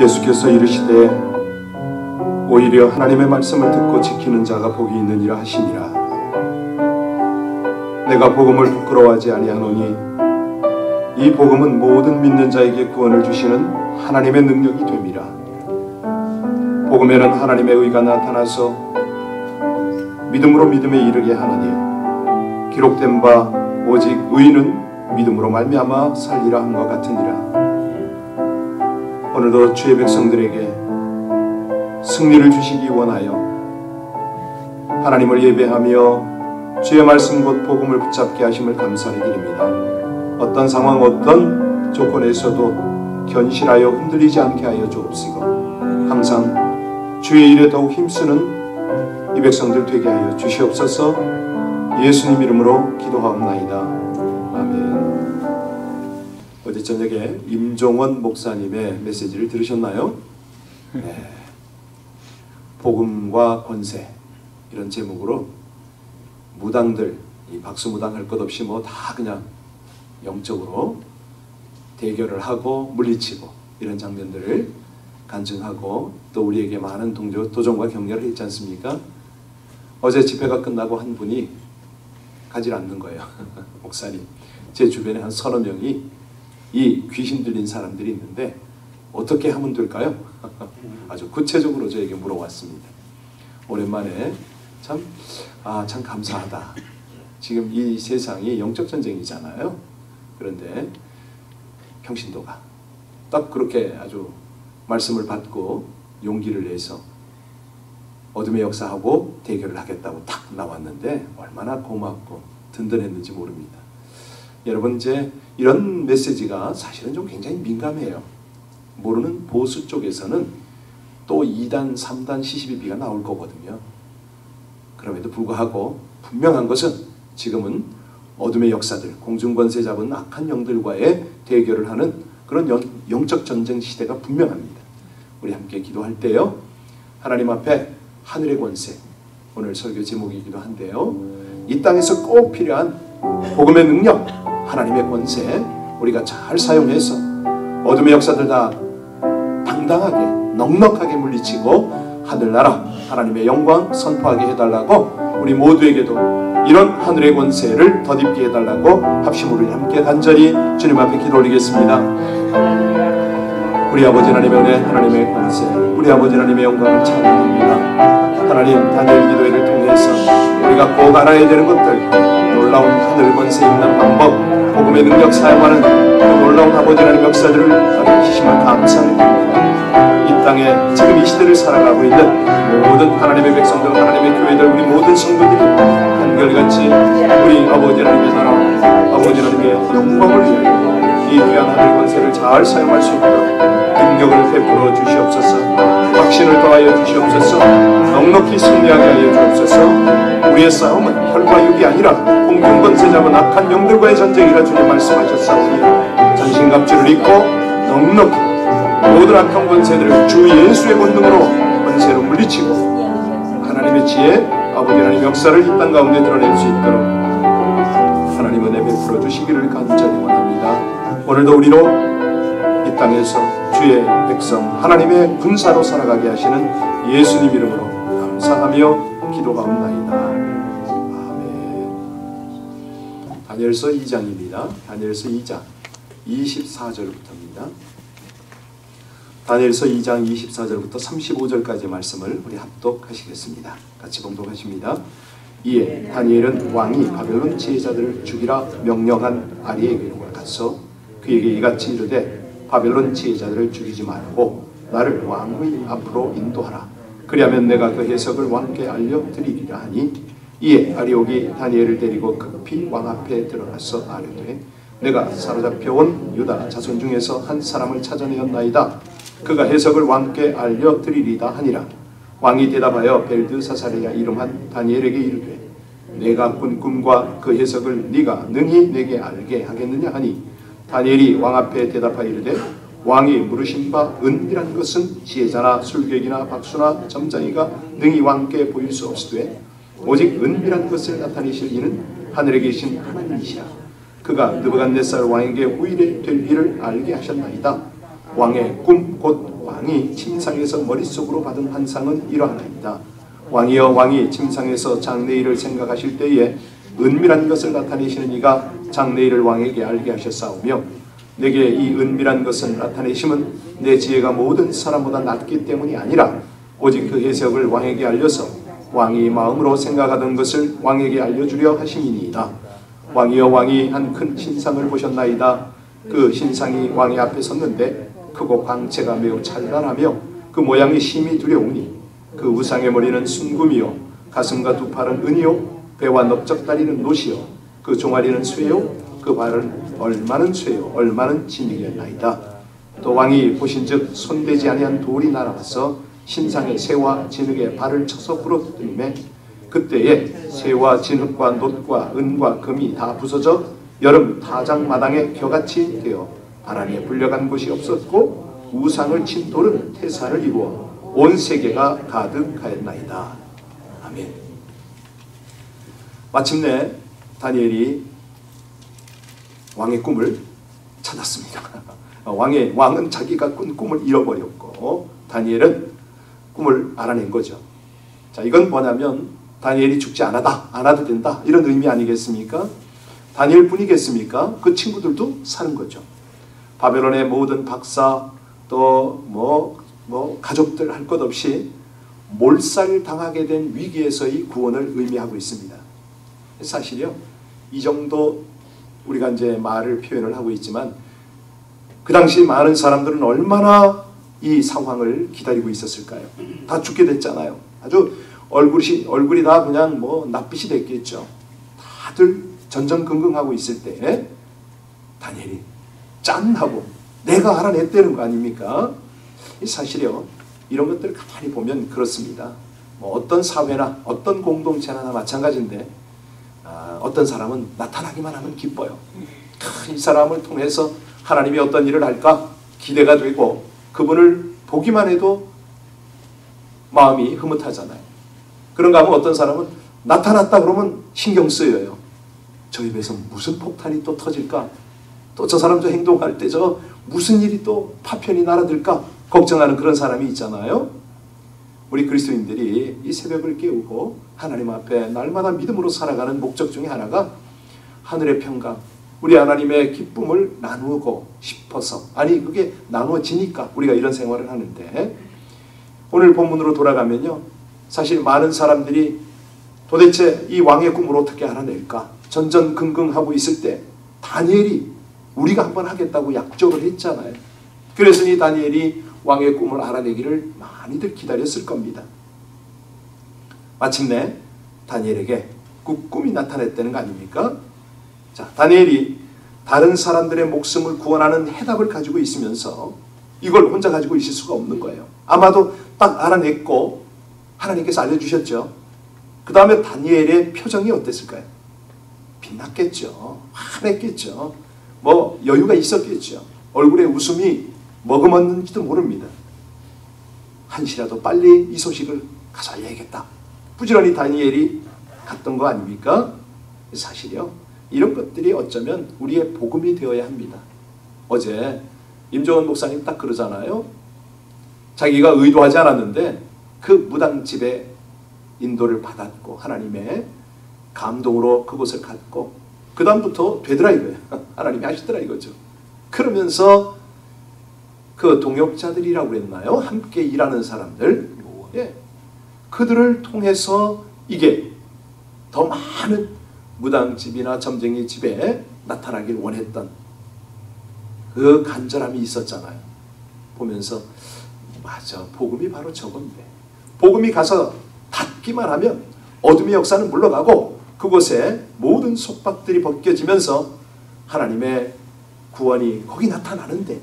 예수께서 이르시되 오히려 하나님의 말씀을 듣고 지키는 자가 복이 있느니라 하시니라. 내가 복음을 부끄러워하지 아니하노니 이 복음은 모든 믿는 자에게 구원을 주시는 하나님의 능력이 됨이라. 복음에는 하나님의 의가 나타나서 믿음으로 믿음에 이르게 하나니 기록된 바 오직 의인은 믿음으로 말미암아 살리라 함과 같으니라. 오늘도 주의 백성들에게 승리를 주시기 원하여 하나님을 예배하며 주의 말씀 곧 복음을 붙잡게 하심을 감사를 드립니다. 어떤 상황 어떤 조건에서도 견실하여 흔들리지 않게 하여 주옵시고 항상 주의 일에 더욱 힘쓰는 이 백성들 되게 하여 주시옵소서. 예수님 이름으로 기도하옵나이다. 아멘. 어제 저녁에 임종원 목사님의 메시지를 들으셨나요? 네. 복음과 권세 이런 제목으로 무당들 이 박수무당 할 것 없이 뭐 다 그냥 영적으로 대결을 하고 물리치고 이런 장면들을 간증하고 또 우리에게 많은 도전과 격려를 했지 않습니까? 어제 집회가 끝나고 한 분이 가지 않는 거예요. 목사님, 제 주변에 한 서너 명이 이 귀신 들린 사람들이 있는데 어떻게 하면 될까요? 아주 구체적으로 저에게 물어왔습니다. 오랜만에 참 감사하다. 지금 이 세상이 영적 전쟁이잖아요. 그런데 평신도가 딱 그렇게 아주 말씀을 받고 용기를 내서 어둠의 역사하고 대결을 하겠다고 딱 나왔는데 얼마나 고맙고 든든했는지 모릅니다. 여러분, 이제 이런 메시지가 사실은 좀 굉장히 민감해요. 모르는 보수 쪽에서는 또 2단, 3단 시시비비가 나올 거거든요. 그럼에도 불구하고 분명한 것은 지금은 어둠의 역사들, 공중권세 잡은 악한 영들과의 대결을 하는 그런 영적 전쟁 시대가 분명합니다. 우리 함께 기도할 때요, 하나님 앞에 하늘의 권세, 오늘 설교 제목이기도 한데요, 이 땅에서 꼭 필요한 복음의 능력, 하나님의 권세 우리가 잘 사용해서 어둠의 역사들 다 당당하게 넉넉하게 물리치고 하늘나라 하나님의 영광 선포하게 해달라고, 우리 모두에게도 이런 하늘의 권세를 덧입게 해달라고 합심으로 함께 간절히 주님 앞에 기도 올리겠습니다. 우리 아버지 하나님의 은혜, 하나님의 권세, 우리 아버지 하나님의 영광을 찬양합니다. 하나님, 다니엘 기도회를 통해서 우리가 꼭 알아야 되는 것들, 놀라운 하늘 권세 있는 방법, 복음의 능력 사용하는 그 놀라운 아버지 하나님의 역사들을 가르치심을 감사합니다. 이 땅에 지금 이 시대를 살아가고 있는 모든 하나님의 백성들, 하나님의 교회들, 우리 모든 성도들이 한결같이 우리 아버지 하나님의 나라, 아버지 하나님의 영광을 위하여 이 귀한 하늘 권세를 잘 사용할 수 있도록 능력을 베풀어 주시옵소서. 확신을 더하여 주시옵소서. 넉넉히 승리하게 하여 주옵소서. 우리의 싸움은 혈과 육이 아니라 공중 권세 잡은 악한 영들과의 전쟁이라 주님 말씀하셨사오니 전신갑주를 입고 넉넉히 모든 악한 권세들을 주 예수의 본능으로 권세로 물리치고 하나님의 지혜, 아버지 하나님의 역사를 이 땅 가운데 드러낼 수 있도록 하나님 은혜 베풀어 주시기를 간절히 원합니다. 오늘도 우리로 이 땅에서 주의 백성 하나님의 군사로 살아가게 하시는 예수님 이름으로 감사하며 기도하옵나이다. 아멘. 다니엘서 2장입니다. 다니엘서 2장 24절부터입니다. 다니엘서 2장 24절부터 35절까지의 말씀을 우리 합독하시겠습니다. 같이 봉독하십니다. 이에 다니엘은 왕이 바벨론 지혜자들을 죽이라 명령한 아리에게로 가서 그에게 이같이 이르되 바벨론 지혜자들을 죽이지 말고 나를 왕의 앞으로 인도하라. 그리하면 내가 그 해석을 왕께 알려드리리라 하니 이에 아리옥이 다니엘을 데리고 급히 왕 앞에 들어가서 아뢰되 내가 사로잡혀온 유다 자손 중에서 한 사람을 찾아내었나이다. 그가 해석을 왕께 알려드리리다 하니라. 왕이 대답하여 벨드사사리아 이름한 다니엘에게 이르되 내가 꾼 꿈과 그 해석을 네가 능히 내게 알게 하겠느냐 하니 다니엘이 왕 앞에 대답하여 이르되 왕이 물으신 바 은이란 것은 지혜자나 술객이나 박수나 점장이가 능히 왕께 보일 수 없으되 오직 은이란 것을 나타내실 이는 하늘에 계신 하나님이시라. 그가 느부갓네살 왕에게 후일에 될 일을 알게 하셨나이다. 왕의 꿈 곧 왕이 침상에서 머릿속으로 받은 환상은 이러하나이다. 왕이여 왕이 침상에서 장래일을 생각하실 때에 은밀한 것을 나타내시는 이가 장래일을 왕에게 알게 하셨사오며 내게 이 은밀한 것을 나타내심은 내 지혜가 모든 사람보다 낮기 때문이 아니라 오직 그 해석을 왕에게 알려서 왕이 마음으로 생각하던 것을 왕에게 알려주려 하심이니이다. 왕이여 왕이 한 큰 신상을 보셨나이다. 그 신상이 왕의 앞에 섰는데 크고 광채가 매우 찬란하며 그 모양이 심히 두려우니 그 우상의 머리는 순금이요 가슴과 두 팔은 은이요 배와 넓적다리는 노시요 그 종아리는 쇠요 그 발은 얼마는 쇠요 얼마는 진이었나이다. 또 왕이 보신즉 손대지 아니한 돌이 날아와서 신상의 쇠와 진흙에 발을 쳐서 부러뜨리매 그때에 쇠와 진흙과 놋과 은과 금이 다 부서져 여름 타작마당에 겨같이 되어 바람에 불려간 곳이 없었고 우상을 친 돌은 태산을 이루어 온 세계가 가득하였나이다. 아멘. 마침내 다니엘이 왕의 꿈을 찾았습니다. 왕은 자기가 꾼 꿈을 잃어버렸고 다니엘은 꿈을 알아낸 거죠. 자, 이건 뭐냐면 다니엘이 죽지 않아도 된다 이런 의미 아니겠습니까? 다니엘 뿐이겠습니까? 그 친구들도 사는 거죠. 바벨론의 모든 박사 또 가족들 할 것 없이 몰살당하게 된 위기에서의 구원을 의미하고 있습니다. 사실요, 이 정도 우리가 이제 말을 표현을 하고 있지만 그 당시 많은 사람들은 얼마나 이 상황을 기다리고 있었을까요? 다 죽게 됐잖아요. 아주 얼굴이 다 그냥 낯빛이 됐겠죠. 다들 전전긍긍하고 있을 때 다니엘이 짠 하고 내가 알아냈다는 거 아닙니까? 사실요, 이런 것들을 가만히 보면 그렇습니다. 어떤 사회나 어떤 공동체나 마찬가지인데 어떤 사람은 나타나기만 하면 기뻐요. 이 사람을 통해서 하나님이 어떤 일을 할까 기대가 되고 그분을 보기만 해도 마음이 흐뭇하잖아요. 그런가 하면 어떤 사람은 나타났다 그러면 신경 쓰여요. 저 입에서 무슨 폭탄이 또 터질까? 또 저 사람 저 행동할 때 저 무슨 일이 또 파편이 날아들까? 걱정하는 그런 사람이 있잖아요. 우리 그리스도인들이 이 새벽을 깨우고 하나님 앞에 날마다 믿음으로 살아가는 목적 중에 하나가 하늘의 평강, 우리 하나님의 기쁨을 나누고 싶어서, 아니 그게 나누어지니까 우리가 이런 생활을 하는데, 오늘 본문으로 돌아가면요, 사실 많은 사람들이 도대체 이 왕의 꿈을 어떻게 알아낼까 전전긍긍하고 있을 때 다니엘이 우리가 한번 하겠다고 약속을 했잖아요. 그래서 이 다니엘이 왕의 꿈을 알아내기를 많이들 기다렸을 겁니다. 마침내 다니엘에게 그 꿈이 나타났다는 거 아닙니까? 자, 다니엘이 다른 사람들의 목숨을 구원하는 해답을 가지고 있으면서 이걸 혼자 가지고 있을 수가 없는 거예요. 아마도 딱 알아냈고 하나님께서 알려주셨죠. 그 다음에 다니엘의 표정이 어땠을까요? 빛났겠죠. 환했겠죠. 여유가 있었겠죠. 얼굴에 웃음이 머금었는지도 모릅니다. 한시라도 빨리 이 소식을 가서 알려야겠다. 부지런히 다니엘이 갔던 거 아닙니까? 사실요, 이런 것들이 어쩌면 우리의 복음이 되어야 합니다. 어제 임종원 목사님 딱 그러잖아요. 자기가 의도하지 않았는데 그 무당집에 인도를 받았고 하나님의 감동으로 그곳을 갔고 그 다음부터 되더라 이거예요. 하나님이 하시더라 이거죠. 그러면서 그 동역자들이라고 그랬나요? 함께 일하는 사람들, 그들을 통해서 이게 더 많은 무당집이나 점쟁이 집에 나타나길 원했던 그 간절함이 있었잖아요. 보면서 맞아, 복음이 바로 저건데, 복음이 가서 닿기만 하면 어둠의 역사는 물러가고 그곳에 모든 속박들이 벗겨지면서 하나님의 구원이 거기 나타나는데,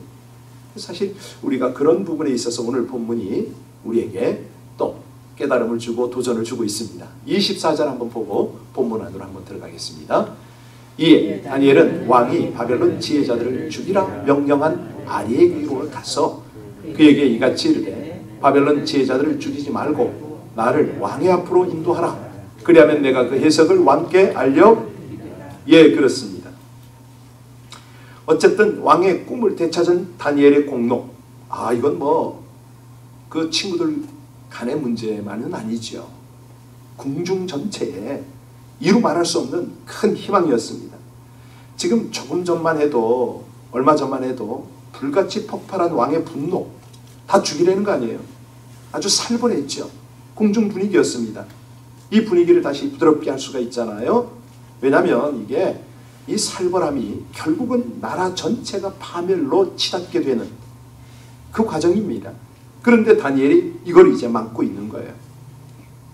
사실 우리가 그런 부분에 있어서 오늘 본문이 우리에게 또 깨달음을 주고 도전을 주고 있습니다. 24절 한번 보고 본문 안으로 한번 들어가겠습니다. 이에 다니엘은 왕이 바벨론 지혜자들을 죽이라 명령한 아리에게로 가서 그에게 이같이 이르되 바벨론 지혜자들을 죽이지 말고 나를 왕의 앞으로 인도하라. 그리하면 내가 그 해석을 왕께 알려. 그렇습니다. 어쨌든 왕의 꿈을 되찾은 다니엘의 공로, 이건 뭐 그 친구들 간의 문제만은 아니죠. 궁중 전체에 이루 말할 수 없는 큰 희망이었습니다. 지금 조금 전만 해도, 얼마 전만 해도 불같이 폭발한 왕의 분노 다 죽이려는 거 아니에요. 아주 살벌했죠. 궁중 분위기였습니다. 이 분위기를 다시 부드럽게 할 수가 있잖아요. 왜냐하면 이게 이 살벌함이 결국은 나라 전체가 파멸로 치닫게 되는 그 과정입니다. 그런데 다니엘이 이걸 이제 막고 있는 거예요.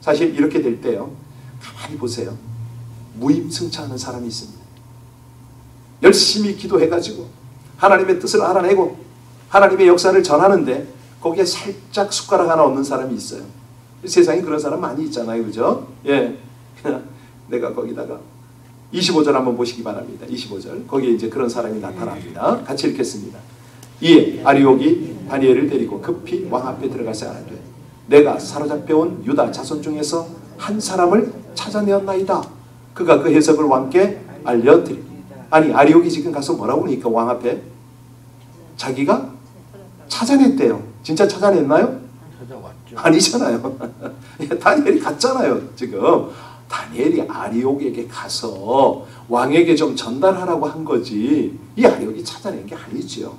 사실 이렇게 될 때요, 가만히 보세요. 무임승차하는 사람이 있습니다. 열심히 기도해가지고 하나님의 뜻을 알아내고 하나님의 역사를 전하는데 거기에 살짝 숟가락 하나 얻는 사람이 있어요. 세상에 그런 사람 많이 있잖아요. 그죠? 예. 내가 거기다가 25절 한번 보시기 바랍니다. 25절. 거기에 이제 그런 사람이 나타납니다. 같이 읽겠습니다. 이에 아리옥이 다니엘을 데리고 급히 왕 앞에 들어가서 말하되 내가 사로잡혀온 유다 자손 중에서 한 사람을 찾아내었나이다. 그가 그 해석을 왕께 알려드리. 아니, 아리옥이 지금 가서 뭐라고 그러니까 왕 앞에 자기가 찾아냈대요. 진짜 찾아냈나요? 찾아왔죠. 아니잖아요. 다니엘이 갔잖아요. 지금 다니엘이 아리옥에게 가서 왕에게 좀 전달하라고 한 거지, 이 아리옥이 찾아낸 게 아니죠.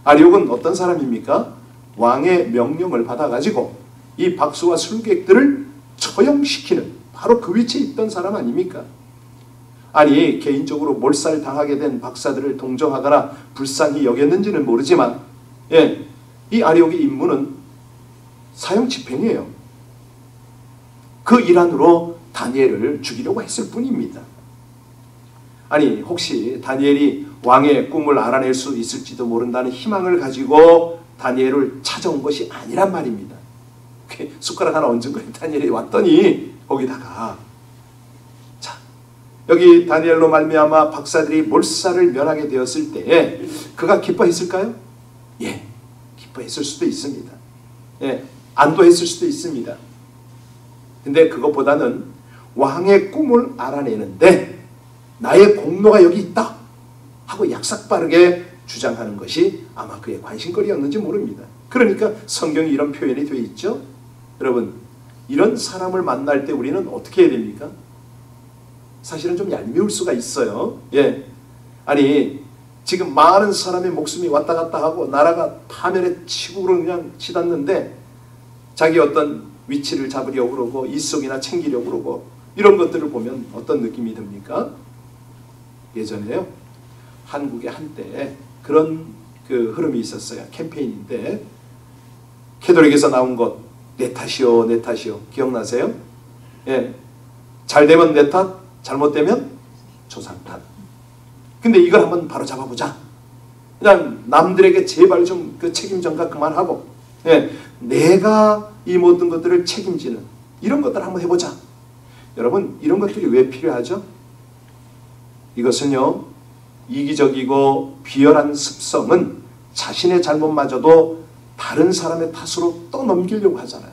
아리옥은 어떤 사람입니까? 왕의 명령을 받아가지고 이 박수와 술객들을 처형시키는 바로 그 위치에 있던 사람 아닙니까? 아니, 개인적으로 몰살당하게 된 박사들을 동정하거나 불쌍히 여겼는지는 모르지만, 예, 이 아리옥의 임무는 사형집행이에요. 그 일환으로 다니엘을 죽이려고 했을 뿐입니다. 아니, 혹시 다니엘이 왕의 꿈을 알아낼 수 있을지도 모른다는 희망을 가지고 다니엘을 찾아온 것이 아니란 말입니다. 숟가락 하나 얹은 거예요. 다니엘이 왔더니 거기다가, 자, 여기 다니엘로 말미암아 박사들이 몰살을 면하게 되었을 때 그가 기뻐했을까요? 예, 기뻐했을 수도 있습니다. 예, 안도했을 수도 있습니다. 근데 그것보다는 왕의 꿈을 알아내는데 나의 공로가 여기 있다 하고 약삭빠르게 주장하는 것이 아마 그의 관심거리였는지 모릅니다. 그러니까 성경에 이런 표현이 되어 있죠. 여러분, 이런 사람을 만날 때 우리는 어떻게 해야 됩니까? 사실은 좀 얄미울 수가 있어요. 예, 아니, 지금 많은 사람의 목숨이 왔다 갔다 하고 나라가 파멸에 치고로 그냥 치닫는데 자기 어떤 위치를 잡으려고 그러고 이속이나 챙기려고 그러고 이런 것들을 보면 어떤 느낌이 듭니까? 예전에요, 한국에 한때 그런 그 흐름이 있었어요. 캠페인인데 캐톨릭에서 나온 것, 내 탓이요, 내 탓이요. 기억나세요? 예, 잘 되면 내 탓, 잘못되면 조상 탓. 근데 이걸 한번 바로 잡아보자. 그냥 남들에게 제발 좀 그 책임 전가 그만하고, 예, 내가 이 모든 것들을 책임지는 이런 것들을 한번 해보자. 여러분, 이런 것들이 왜 필요하죠? 이것은요, 이기적이고 비열한 습성은 자신의 잘못마저도 다른 사람의 탓으로 떠넘기려고 하잖아요.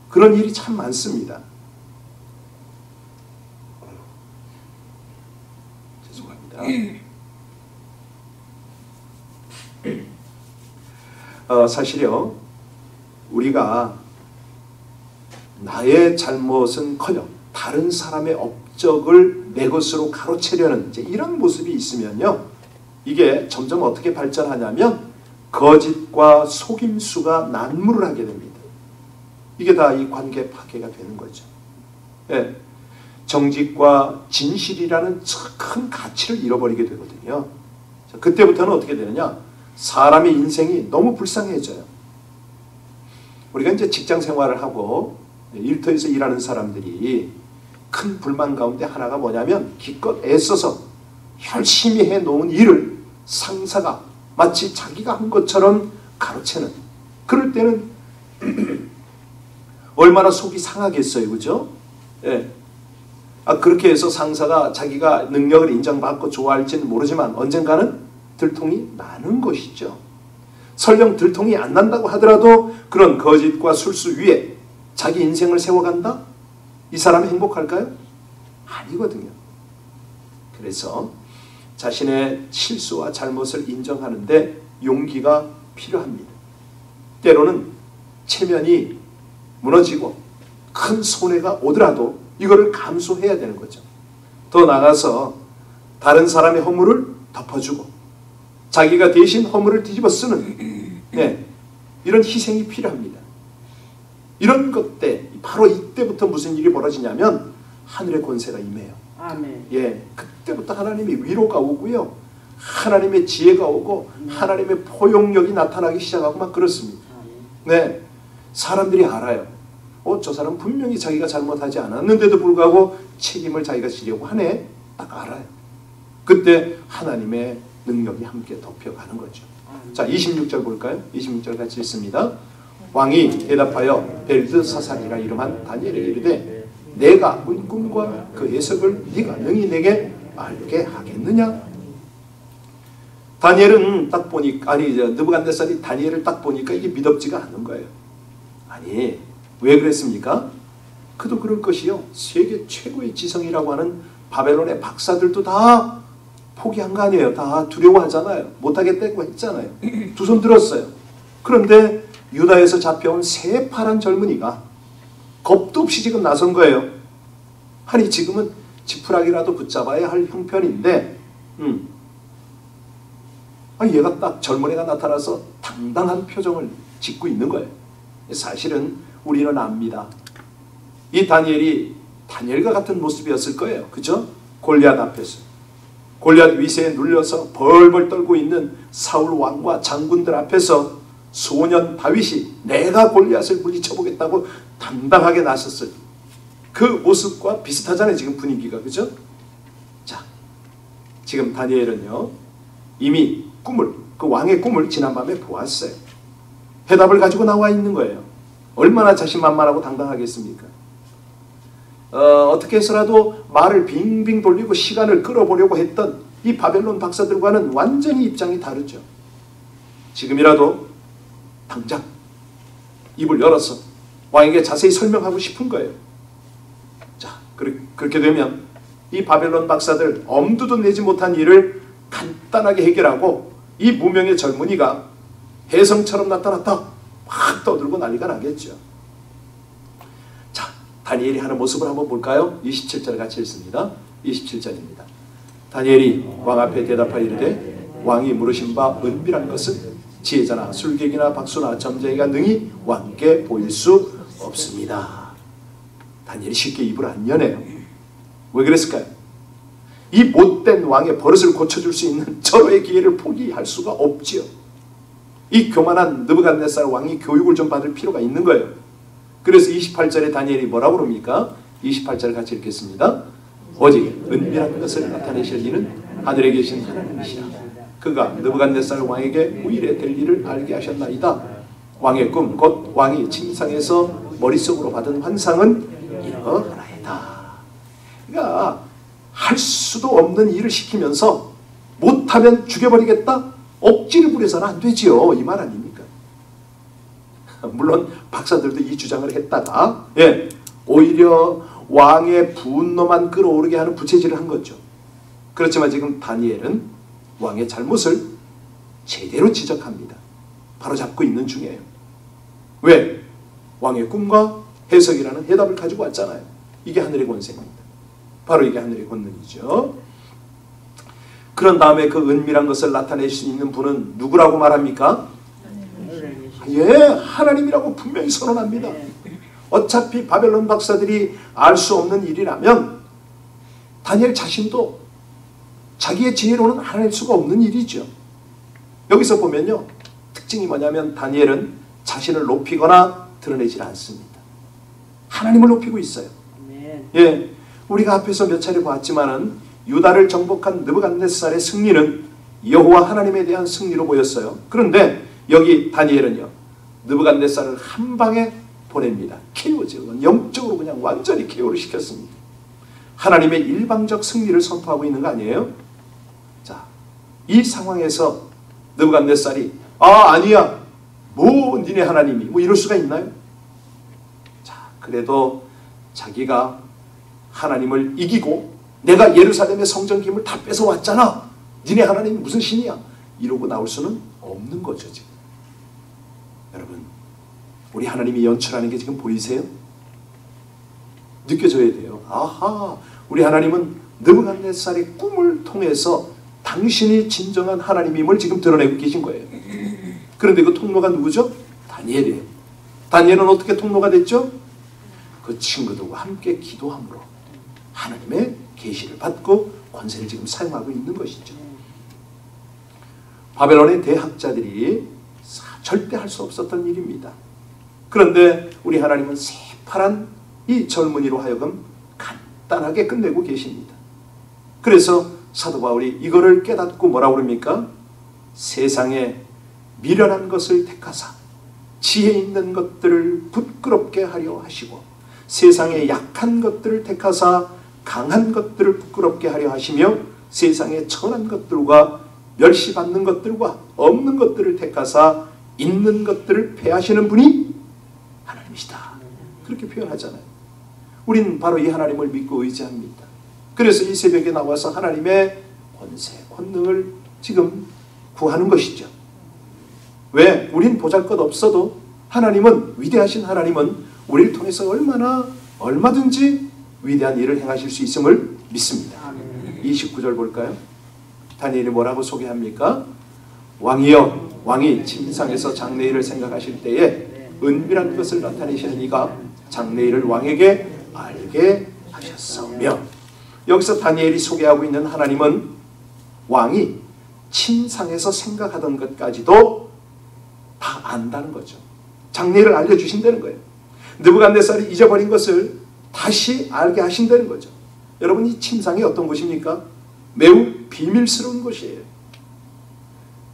그런 일이 참 많습니다. 죄송합니다. 사실요, 우리가 나의 잘못은커녕 다른 사람의 업적을 내 것으로 가로채려는 이제 이런 모습이 있으면요, 이게 점점 어떻게 발전하냐면 거짓과 속임수가 난무를 하게 됩니다. 이게 다 이 관계 파괴가 되는 거죠. 예, 정직과 진실이라는 큰 가치를 잃어버리게 되거든요. 자, 그때부터는 어떻게 되느냐? 사람의 인생이 너무 불쌍해져요. 우리가 이제 직장 생활을 하고 일터에서 일하는 사람들이 큰 불만 가운데 하나가 뭐냐면 기껏 애써서 열심히 해놓은 일을 상사가 마치 자기가 한 것처럼 가로채는, 그럴 때는 얼마나 속이 상하겠어요. 그죠? 예. 그렇게 해서 상사가 자기가 능력을 인정받고 좋아할지는 모르지만 언젠가는 들통이 나는 것이죠. 설령 들통이 안 난다고 하더라도 그런 거짓과 술수 위에 자기 인생을 세워간다? 이 사람이 행복할까요? 아니거든요. 그래서 자신의 실수와 잘못을 인정하는데 용기가 필요합니다. 때로는 체면이 무너지고 큰 손해가 오더라도 이거를 감수해야 되는 거죠. 더 나아가서 다른 사람의 허물을 덮어주고 자기가 대신 허물을 뒤집어 쓰는 이런 희생이 필요합니다. 이런 것 때 바로 이때부터 무슨 일이 벌어지냐면 하늘의 권세가 임해요. 아멘. 그때부터 하나님의 위로가 오고요. 하나님의 지혜가 오고 하나님의 포용력이 나타나기 시작하고 막 그렇습니다. 사람들이 알아요. 저 사람 분명히 자기가 잘못하지 않았는데도 불구하고 책임을 자기가 지려고 하네. 딱 알아요. 그때 하나님의 능력이 함께 덮여가는 거죠. 자, 26절 볼까요? 26절 같이 읽습니다. 왕이 대답하여 벨드사살이라 이름한 다니엘에게 이르되 내가 꾼 꿈과 그 해석을 네가 능히 내게 알게 하겠느냐? 다니엘은 딱 보니까 느부갓네살이 다니엘을 딱 보니까 이게 믿업지가 않은 거예요. 아니 왜 그랬습니까? 그도 그럴 것이요. 세계 최고의 지성이라고 하는 바벨론의 박사들도 다 포기한 거 아니에요. 다 두려워하잖아요. 못하겠다고 했잖아요. 두 손 들었어요. 그런데 유다에서 잡혀온 새파란 젊은이가 겁도 없이 지금 나선 거예요. 아니 지금은 지푸라기라도 붙잡아야 할 형편인데 얘가 딱 젊은 애가 나타나서 당당한 표정을 짓고 있는 거예요. 사실은 우리는 압니다. 이 다니엘이 다니엘과 같은 모습이었을 거예요. 그죠? 골리앗 앞에서 골리앗 위세에 눌려서 벌벌 떨고 있는 사울 왕과 장군들 앞에서 소년 다윗이 내가 골리앗을 물리쳐보겠다고 당당하게 나섰어요. 그 모습과 비슷하잖아요. 지금 분위기가. 그죠? 자, 지금 다니엘은요 이미 그 왕의 꿈을 지난밤에 보았어요. 해답을 가지고 나와 있는 거예요. 얼마나 자신만만하고 당당하겠습니까? 어떻게 해서라도 말을 빙빙 돌리고 시간을 끌어보려고 했던 이 바벨론 박사들과는 완전히 입장이 다르죠. 지금이라도 당장 입을 열어서 왕에게 자세히 설명하고 싶은 거예요. 자, 그렇게 되면 이 바벨론 박사들 엄두도 내지 못한 일을 간단하게 해결하고 이 무명의 젊은이가 혜성처럼 나타났다 막 떠들고 난리가 나겠죠. 자, 다니엘이 하는 모습을 한번 볼까요? 27절 같이 읽습니다. 27절입니다. 다니엘이 왕 앞에 대답하여 이르되 왕이 물으신 바 은밀한 것은 지혜자나 술객이나 박수나 점쟁이가 능히 왕께 보일 수 없습니다. 다니엘이 쉽게 입을 안 여네요. 왜 그랬을까요? 이 못된 왕의 버릇을 고쳐줄 수 있는 절호의 기회를 포기할 수가 없지요. 이 교만한 느부갓네살 왕이 교육을 좀 받을 필요가 있는 거예요. 그래서 28절에 다니엘이 뭐라고 그럽니까? 28절 같이 읽겠습니다. 오직 은밀한 것을 나타내실 이는 하늘에 계신 하나님이시라. 그가 느부갓네살 왕에게 후일에 될 일을 알게 하셨나이다. 왕의 꿈 곧 왕이 침상에서 머릿속으로 받은 환상은 이러하나이다. 그러니까 할 수도 없는 일을 시키면서 못하면 죽여버리겠다? 억지를 부려서는 안 되지요. 이 말 아닙니까? 물론 박사들도 이 주장을 했다가 오히려 왕의 분노만 끌어오르게 하는 부채질을 한 거죠. 그렇지만 지금 다니엘은 왕의 잘못을 제대로 지적합니다. 바로잡고 있는 중이에요. 왜? 왕의 꿈과 해석이라는 해답을 가지고 왔잖아요. 이게 하늘의 권세입니다. 바로 이게 하늘의 권능이죠. 그런 다음에 그 은밀한 것을 나타낼 수 있는 분은 누구라고 말합니까? 하나님이라고 분명히 선언합니다. 어차피 바벨론 박사들이 알 수 없는 일이라면 다니엘 자신도 자기의 지혜로는 알아낼 수가 없는 일이죠. 여기서 보면요, 특징이 뭐냐면 다니엘은 자신을 높이거나 드러내지 않습니다. 하나님을 높이고 있어요. 우리가 앞에서 몇 차례 봤지만은 유다를 정복한 느부갓네살의 승리는 여호와 하나님에 대한 승리로 보였어요. 그런데 여기 다니엘은요, 느부갓네살을 한 방에 보냅니다. KO죠. 영적으로 그냥 완전히 KO를 시켰습니다. 하나님의 일방적 승리를 선포하고 있는 거 아니에요? 자, 이 상황에서 느부갓네살이 아니야, 뭐 니네 하나님이 뭐 이럴 수가 있나요? 자, 그래도 자기가 하나님을 이기고 내가 예루살렘의 성전 기물을 다 뺏어왔잖아. 니네 하나님이 무슨 신이야? 이러고 나올 수는 없는 거죠 지금. 여러분, 우리 하나님이 연출하는 게 지금 보이세요? 느껴져야 돼요. 아하, 우리 하나님은 느부갓네살의 꿈을 통해서 당신이 진정한 하나님임을 지금 드러내고 계신 거예요. 그런데 그 통로가 누구죠? 다니엘이에요. 다니엘은 어떻게 통로가 됐죠? 그 친구들과 함께 기도함으로 하나님의 계시를 받고 권세를 지금 사용하고 있는 것이죠. 바벨론의 대학자들이 절대 할 수 없었던 일입니다. 그런데 우리 하나님은 새파란 이 젊은이로 하여금 간단하게 끝내고 계십니다. 그래서 사도 바울이 이거를 깨닫고 뭐라고 그럽니까? 세상에 미련한 것을 택하사 지혜 있는 것들을 부끄럽게 하려 하시고 세상에 약한 것들을 택하사 강한 것들을 부끄럽게 하려 하시며 세상에 천한 것들과 멸시받는 것들과 없는 것들을 택하사 있는 것들을 패하시는 분이 하나님이시다. 그렇게 표현하잖아요. 우린 바로 이 하나님을 믿고 의지합니다. 그래서 이 새벽에 나와서 하나님의 권세, 권능을 지금 구하는 것이죠. 왜? 우린 보잘것없어도 하나님은, 위대하신 하나님은 우리를 통해서 얼마든지 위대한 일을 행하실 수 있음을 믿습니다. 29절 볼까요? 다니엘이 뭐라고 소개합니까? 왕이여, 왕이 침상에서 장래일을 생각하실 때에 은밀한 것을 나타내시는 이가 장래일을 왕에게 알게 하셨으며, 여기서 다니엘이 소개하고 있는 하나님은 왕이 침상에서 생각하던 것까지도 다 안다는 거죠. 장래일을 알려주신다는 거예요. 느부갓네살이 잊어버린 것을 다시 알게 하신다는 거죠. 여러분, 이 침상이 어떤 곳입니까? 매우 비밀스러운 곳이에요.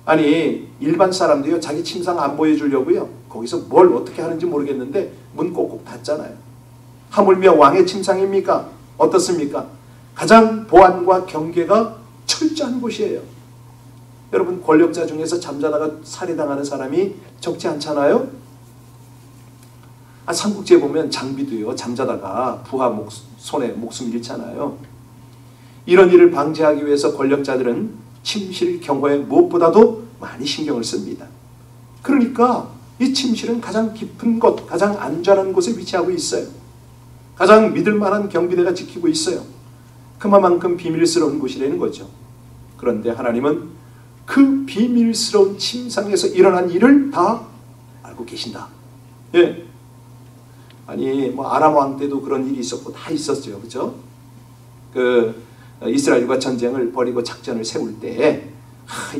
아니, 일반 사람도요, 자기 침상 안 보여주려고요, 거기서 뭘 어떻게 하는지 모르겠는데 문 꼭꼭 닫잖아요. 하물며 왕의 침상입니까? 어떻습니까? 가장 보안과 경계가 철저한 곳이에요. 여러분, 권력자 중에서 잠자다가 살해당하는 사람이 적지 않잖아요? 삼국지에 보면 장비도요, 잠자다가 부하 손에 목숨 잃잖아요. 이런 일을 방지하기 위해서 권력자들은 침실 경호에 무엇보다도 많이 신경을 씁니다. 그러니까 이 침실은 가장 깊은 곳, 가장 안전한 곳에 위치하고 있어요. 가장 믿을 만한 경비대가 지키고 있어요. 그만큼 비밀스러운 곳이라는 거죠. 그런데 하나님은 그 비밀스러운 침상에서 일어난 일을 다 알고 계신다. 예. 아니, 아람 왕 때도 그런 일이 있었고 다 있었죠. 그죠? 이스라엘과 전쟁을 벌이고 작전을 세울 때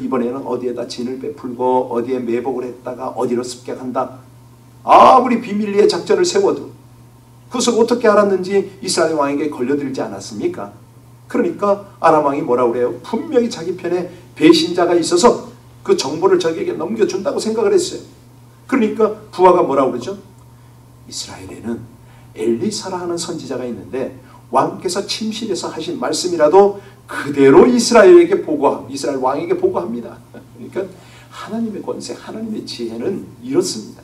이번에는 어디에다 진을 베풀고 어디에 매복을 했다가 어디로 습격한다. 아무리 비밀리에 작전을 세워도 그것을 어떻게 알았는지 이스라엘 왕에게 걸려들지 않았습니까? 그러니까 아람 왕이 뭐라고 그래요? 분명히 자기 편에 배신자가 있어서 그 정보를 저에게 넘겨준다고 생각을 했어요. 그러니까 부하가 뭐라고 그러죠? 이스라엘에는 엘리사라 하는 선지자가 있는데 왕께서 침실에서 하신 말씀이라도 그대로 이스라엘 왕에게 보고합니다. 그러니까 하나님의 권세, 하나님의 지혜는 이렇습니다.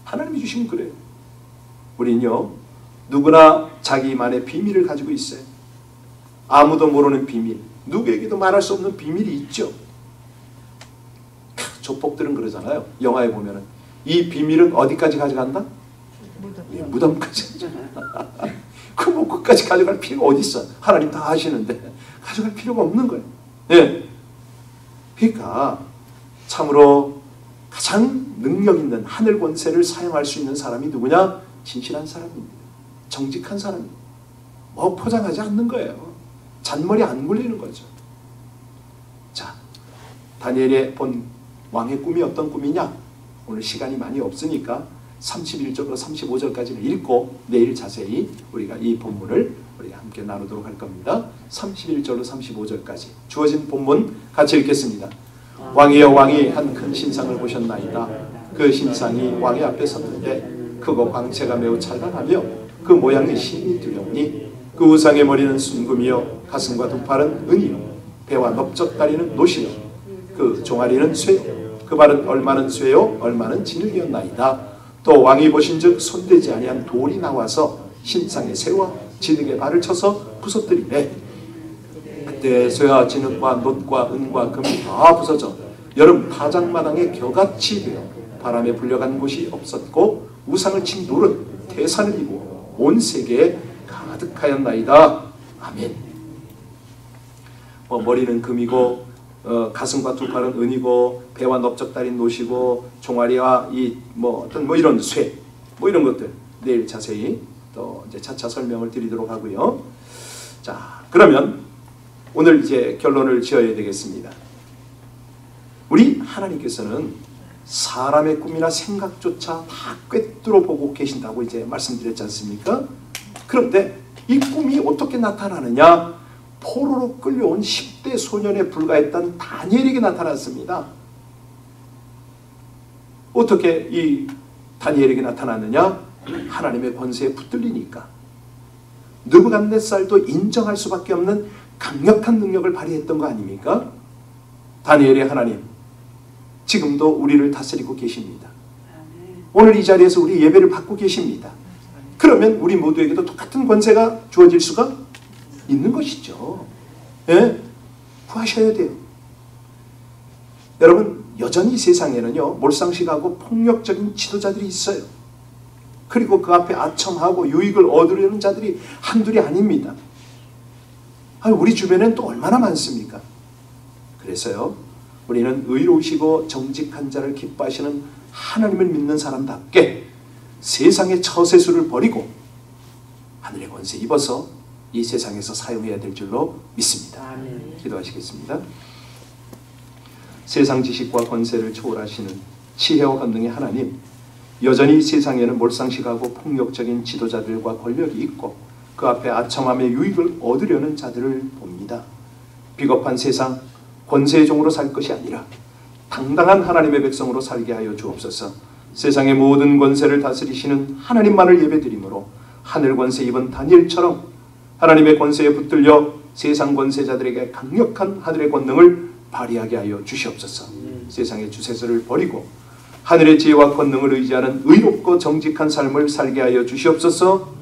하나님이 주시면 그래요. 우리는요, 누구나 자기만의 비밀을 가지고 있어요. 아무도 모르는 비밀, 누구에게도 말할 수 없는 비밀이 있죠. 조폭들은 그러잖아요. 영화에 보면은 이 비밀은 어디까지 가져간다? 무덤까지. 그 끝까지 가져갈 필요가 어디 있어? 하나님 다 아시는데 가져갈 필요가 없는 거예요. 네. 그러니까 참으로 가장 능력 있는 하늘 권세를 사용할 수 있는 사람이 누구냐? 진실한 사람입니다. 정직한 사람입니다. 포장하지 않는 거예요. 잔머리 안 굴리는 거죠. 자, 다니엘의 본 왕의 꿈이 어떤 꿈이냐? 오늘 시간이 많이 없으니까 31절로 35절까지를 읽고 내일 자세히 우리가 이 본문을 우리가 함께 나누도록 할 겁니다. 31절로 35절까지 주어진 본문 같이 읽겠습니다. 왕이여, 왕이 한 큰 신상을 보셨나이다. 그 신상이 왕의 앞에 섰는데 크고 광채가 매우 찬란하며 그 모양이 심히 두렵니 그 우상의 머리는 순금이요 가슴과 두 팔은 은이요 배와 넓적다리는 노시요 그 종아리는 쇠요 그 발은 얼마는 쇠요 얼마는 진흙이었나이다. 또 왕이 보신즉 손대지 아니한 돌이 나와서 신상에 쇠와 진흙에 발을 쳐서 부서뜨리네. 그때 쇠와 진흙과 놋과 은과 금이 다 부서져 여름 파장마당에 겨같이 되어 바람에 불려간 곳이 없었고 우상을 친 돌은 태산을 이루어 온 세계에 가득하였나이다. 아멘. 머리는 금이고 가슴과 두 팔은 은이고 배와 넓적다리는 노시고 종아리와 이런 쇠 이런 것들 내일 자세히 또 이제 차차 설명을 드리도록 하고요. 자, 그러면 오늘 이제 결론을 지어야 되겠습니다. 우리 하나님께서는 사람의 꿈이나 생각조차 다 꿰뚫어 보고 계신다고 이제 말씀드렸지 않습니까? 그런데 이 꿈이 어떻게 나타나느냐? 포로로 끌려온 10대 소년에 불과했던 다니엘에게 나타났습니다. 어떻게 이 다니엘에게 나타났느냐? 하나님의 권세에 붙들리니까. 느부갓네살도 인정할 수밖에 없는 강력한 능력을 발휘했던 거 아닙니까? 다니엘의 하나님, 지금도 우리를 다스리고 계십니다. 오늘 이 자리에서 우리 예배를 받고 계십니다. 그러면 우리 모두에게도 똑같은 권세가 주어질 수가 있는 것이죠. 예? 구하셔야 돼요. 여러분, 여전히 세상에는요, 몰상식하고 폭력적인 지도자들이 있어요. 그리고 그 앞에 아첨하고 유익을 얻으려는 자들이 한둘이 아닙니다. 우리 주변엔 또 얼마나 많습니까? 그래서요, 우리는 의로우시고 정직한 자를 기뻐하시는 하나님을 믿는 사람답게 세상의 처세술을 버리고 하늘의 권세 입어서 이 세상에서 사용해야 될 줄로 믿습니다. 아멘. 기도하시겠습니다. 세상 지식과 권세를 초월하시는 지혜와 권능의 하나님, 여전히 세상에는 몰상식하고 폭력적인 지도자들과 권력이 있고 그 앞에 아첨함의 유익을 얻으려는 자들을 봅니다. 비겁한 세상, 권세의 종으로 살 것이 아니라 당당한 하나님의 백성으로 살게 하여 주옵소서. 세상의 모든 권세를 다스리시는 하나님만을 예배드리므로 하늘 권세 입은 다니엘처럼 하나님의 권세에 붙들려 세상 권세자들에게 강력한 하늘의 권능을 발휘하게 하여 주시옵소서. 세상의 주세서를 버리고 하늘의 지혜와 권능을 의지하는 의롭고 정직한 삶을 살게 하여 주시옵소서.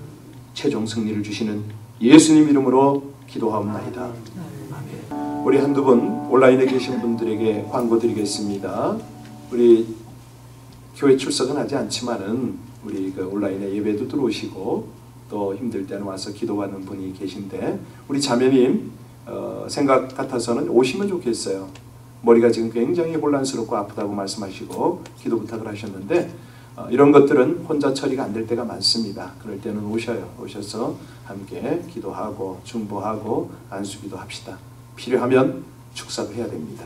최종 승리를 주시는 예수님 이름으로 기도하옵나이다. 아멘. 우리 한두 분 온라인에 계신 분들에게 광고 드리겠습니다. 우리 교회 출석은 하지 않지만은 우리 그 온라인에 예배도 들어오시고 또 힘들 때는 와서 기도하는 분이 계신데, 우리 자매님 생각 같아서는 오시면 좋겠어요. 머리가 지금 굉장히 혼란스럽고 아프다고 말씀하시고 기도 부탁을 하셨는데, 이런 것들은 혼자 처리가 안 될 때가 많습니다. 그럴 때는 오셔서 함께 기도하고 중보하고 안수기도 합시다. 필요하면 축사도 해야 됩니다.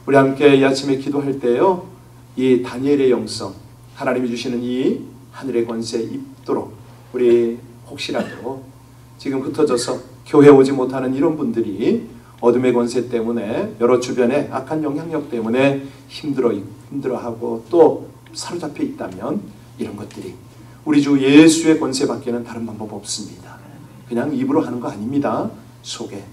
우리 함께 이 아침에 기도할 때요, 이 다니엘의 영성, 하나님이 주시는 이 하늘의 권세에 입도록, 우리 혹시라도 지금 흩어져서 교회 오지 못하는 이런 분들이 어둠의 권세 때문에 여러 주변의 악한 영향력 때문에 힘들어하고 또 사로잡혀 있다면, 이런 것들이 우리 주 예수의 권세밖에는 다른 방법 없습니다. 그냥 입으로 하는 거 아닙니다.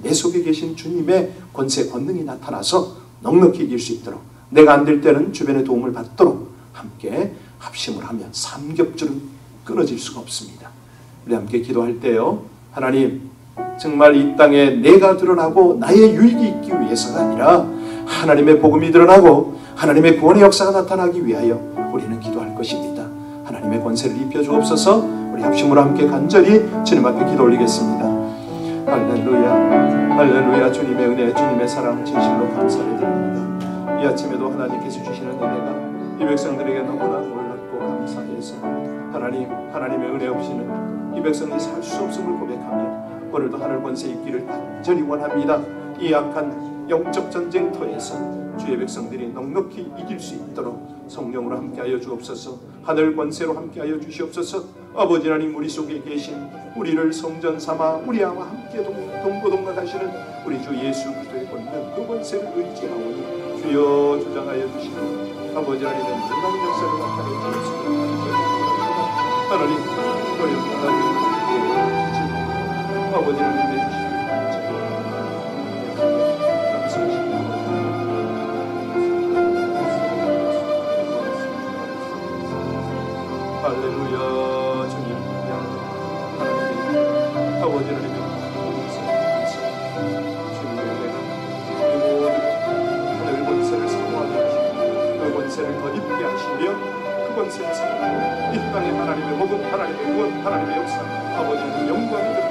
내 속에 계신 주님의 권세, 권능이 나타나서 넉넉히 이길 수 있도록, 내가 안 될 때는 주변의 도움을 받도록 함께 합심을 하면 삼겹줄은 끊어질 수가 없습니다. 우리 함께 기도할 때요, 하나님, 정말 이 땅에 내가 드러나고 나의 유익이 있기 위해서가 아니라 하나님의 복음이 드러나고 하나님의 구원의 역사가 나타나기 위하여 우리는 기도할 것입니다. 하나님의 권세를 입혀 주옵소서. 우리 합심으로 함께 간절히 주님 앞에 기도 올리겠습니다. 할렐루야, 할렐루야. 주님의 은혜, 주님의 사랑 진실로 감사를 드립니다. 이 아침에도 하나님께서 주시는 은혜가 이 백성들에게 너무나 놀랍고 감사해서 하나님의 은혜 없이는 이 백성이 살 수 없음을 고백하며 오늘도 하늘 권세 있기를 간절히 원합니다. 이 악한 영적 전쟁터에서 주의 백성들이 넉넉히 이길 수 있도록 성령으로 함께하여 주옵소서. 하늘 권세로 함께하여 주시옵소서. 아버지 하나님, 우리 속에 계신 우리를 성전 삼아 우리와 함께 동고동락하시는 우리 주 예수 그리스도의 권능, 그 권세를 의지하오니 주여 주장하여 주시는 아버지 하나님의 놀라운 역사를 나타내 주옵소서. 하나님, 하나님 아버지를 믿어 주시옵소서. 할렐루야. 주님, 하나님 아버지를 믿어 주님의 은혜가 우리 모두 하늘 권세를 사모하며 권세를 더 입게 하시며 그 권세에서 이 땅의 하나님의 복음, 하나님의 구원, 하나님의 역사, 아버지 하나님 영광을